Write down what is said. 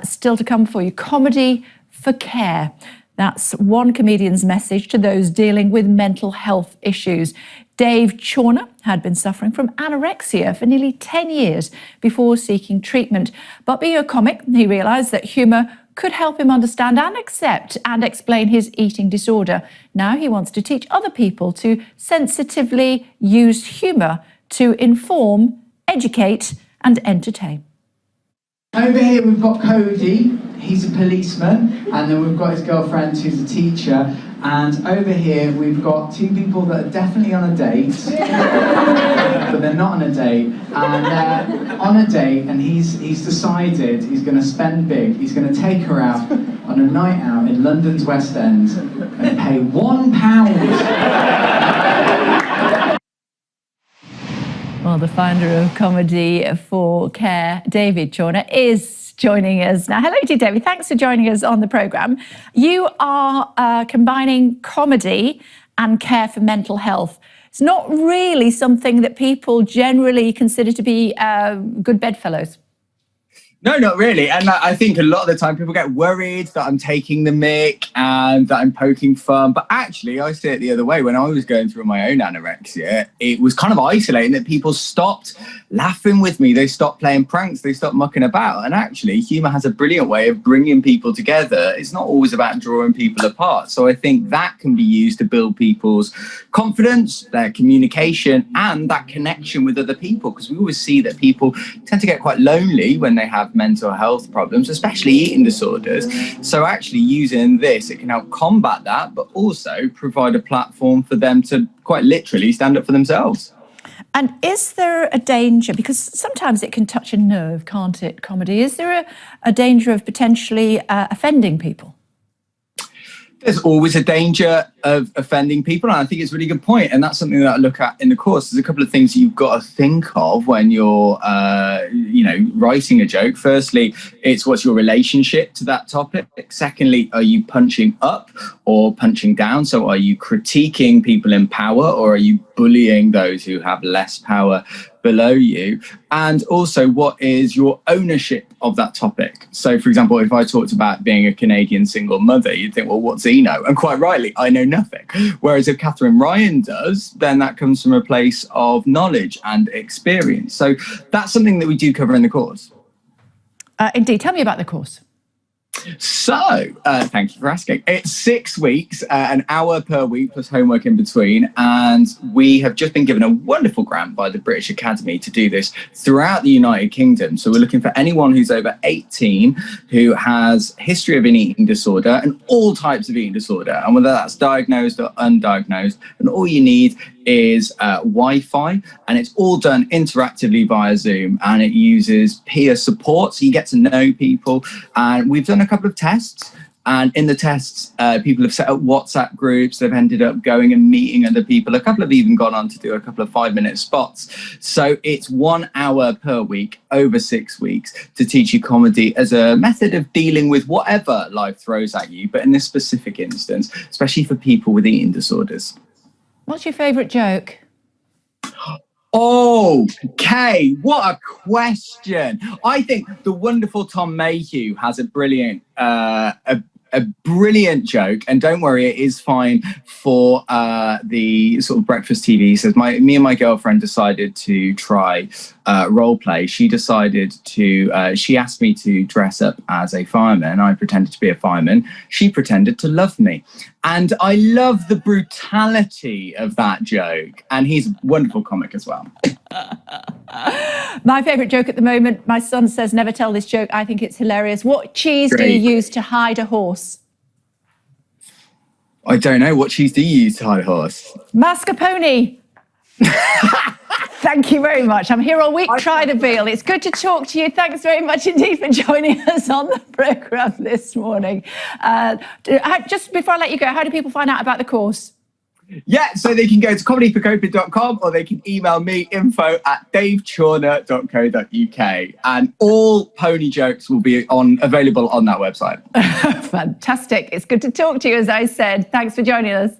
Still to come for you, comedy for care. That's one comedian's message to those dealing with mental health issues. Dave Chawner had been suffering from anorexia for nearly 10 years before seeking treatment. But being a comic, he realised that humour could help him understand and accept and explain his eating disorder. Now he wants to teach other people to sensitively use humour to inform, educate and entertain. Over here we've got Cody, he's a policeman, and then we've got his girlfriend who's a teacher, and over here we've got two people that are definitely on a date, but they're not on a date, and they're on a date, and he's decided he's going to spend big. He's going to take her out on a night out in London's West End and pay £1. Well, the founder of Comedy for Care, David Chawner, is joining us now. Hello to you, David. Thanks for joining us on the programme. You are combining comedy and care for mental health. It's not really something that people generally consider to be good bedfellows. No, not really. And I think a lot of the time people get worried that I'm taking the mick and that I'm poking fun. But actually, I see it the other way. When I was going through my own anorexia, it was kind of isolating that people stopped laughing with me. They stopped playing pranks. They stopped mucking about. And actually, humour has a brilliant way of bringing people together. It's not always about drawing people apart. So I think that can be used to build people's confidence, their communication, and that connection with other people. Because we always see that people tend to get quite lonely when they have mental health problems, especially eating disorders. So actually using this, it can help combat that, but also provide a platform for them to quite literally stand up for themselves. And is there a danger, because sometimes it can touch a nerve, can't it, comedy? Is there a danger of potentially offending people? There's always a danger of offending people, and I think it's a really good point, and that's something that I look at in the course. There's a couple of things you've got to think of when you're writing a joke. Firstly, it's what's your relationship to that topic. Secondly, are you punching up or punching down? So are you critiquing people in power, or are you bullying those who have less power below you? And also, what is your ownership of that topic? So, for example, if I talked about being a Canadian single mother, you'd think, well, what's he know? And quite rightly, I know nothing. Whereas if Catherine Ryan does, then that comes from a place of knowledge and experience. So that's something that we do cover in the course. Indeed. Tell me about the course. So, thank you for asking. It's 6 weeks, an hour per week plus homework in between. And we have just been given a wonderful grant by the British Academy to do this throughout the United Kingdom. So we're looking for anyone who's over 18 who has history of an eating disorder and all types of eating disorder, and whether that's diagnosed or undiagnosed. And all you need is Wi-Fi, and it's all done interactively via Zoom, and it uses peer support, so you get to know people. And we've done a couple of tests, and in the tests people have set up WhatsApp groups. They've ended up going and meeting other people. A couple have even gone on to do a couple of 5-minute spots. So it's 1 hour per week over 6 weeks to teach you comedy as a method of dealing with whatever life throws at you, but in this specific instance, especially for people with eating disorders. What's your favourite joke? Oh, Kay, what a question. I think the wonderful Tom Mayhew has a brilliant brilliant joke, and don't worry, it is fine for the sort of breakfast TV. He says, me and my girlfriend decided to try role play. She decided to, she asked me to dress up as a fireman. I pretended to be a fireman. She pretended to love me. And I love the brutality of that joke. And he's a wonderful comic as well. My favourite joke at the moment, my son says, never tell this joke. I think it's hilarious. What cheese do you use to hide a horse? I don't know. What cheese do you use to hide a horse? Mascarpone. Thank you very much. I'm here all week. Try the veal. It's good to talk to you. Thanks very much indeed for joining us on the programme this morning. Just before I let you go, how do people find out about the course? Yeah, so they can go to comedyforcoping.com, or they can email me info@davechawner.co.uk, and all pony jokes will be available on that website. Fantastic. It's good to talk to you, as I said. Thanks for joining us.